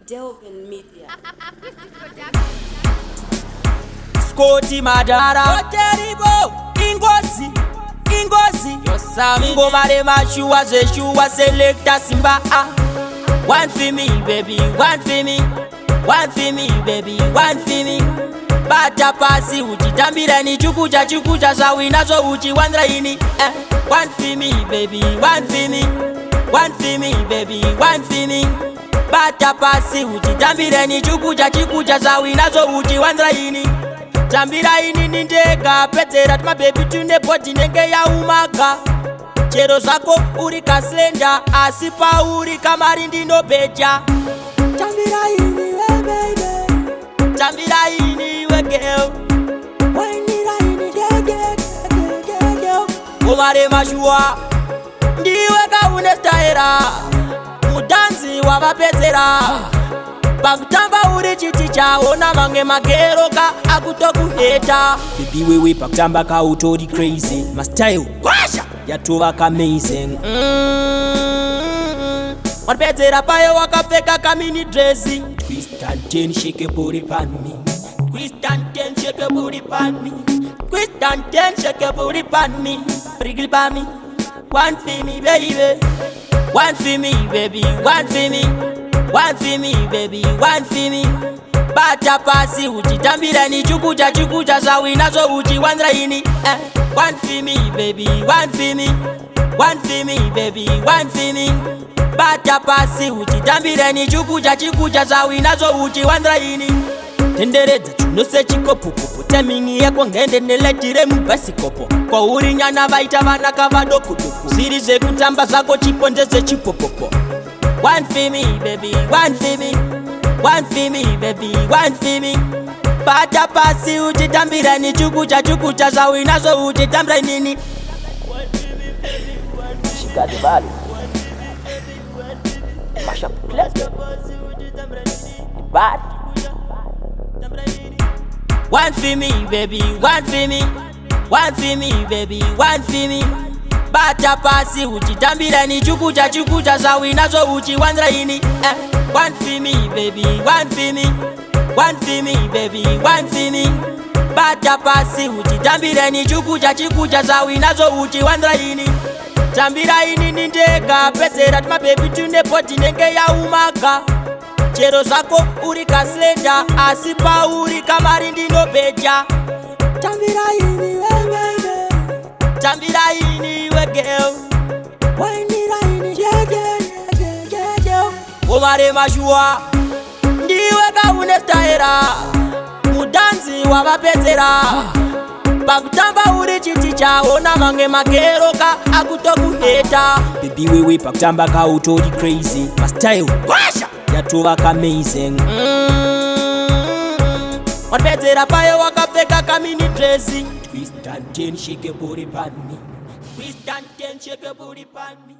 Delvin Media. Scotty Madara Terrible Ingozi Ngoma de mashua zeshua selecta simba One for me baby, one for me. One for me baby, one for me. Bata pasi uchitambira ni chukucha zawina zo uchiwandra ini One for me baby, one for me. One for me baby, one for me. Bata pasi uchitambira ni chukucha zawina zo uchiwandra ini Tambira ini nindega petera tuma baby tune body nenge ya umaka Chero zako uri kaslenda asipa uri kamarindi no beja Tambira ini we baby Tambira ini we girl Wainira ini ge Omare mashua Ndiwe ka unestaera Mudanzi wa bapetera Pakutamba uri chiticha ona mange magero ka akutokuheta Baby wewe pakutamba ka utori crazy My style kwasha yatuva ka amazing Wanpetera payo wakafeka ka mini dressy Twist and turn shake your booty pan me Twist and turn shake your booty pan me Twist and turn shake your booty pan me Wriggle pan me One for me baby One for me baby One for me One for me baby, one for me. Bata pasi uchitambira ni chukucha zawina zo uchiwandra ini One for me baby, one for me. One for me baby, one for me. Bata pasi uchitambira ni chukucha zawina zo uchiwandra ini Tendereza chunose chikopo popo Temingi yako ngende neletire mbasi kopo Kwa uri nyana vaita vanaka vadokuduku Sirize kutamba zako chipondeze chipopopo One for me, baby, one for me. One for me, baby, one for me. Bata pasi uchitambira ni chukucha zawina zo uchitambira nini She got the body Mash up the place The bad One for me, baby, one for me. One for me, baby, one for me. Bata pasi uchitambira ni chukucha zawina zo uchiwandra ini One for me baby, one for me. One for me baby, one for me. Bata pasi uchitambira ni chukucha zawina zo uchiwandra ini Tambira ini nindega petera tuma baby tune body nenge ya umaka Chero zako uri kaslenda asipa uri kamarindi no beja Tambira ini we baby Tambira ini we girl Wainira ini ge Omare mashua Ndiwe ka unestaera Mudanzi wa bapetera Pakutamba uri chiticha ona mange magero ka akutokuheta Baby wewe pakutamba ka utori crazy My style kwasha yatuva ka amazing Wanpetera payo wakafeka ka mini dressy Twist and turn shake your booty pan me Twist and turn shake your booty pan me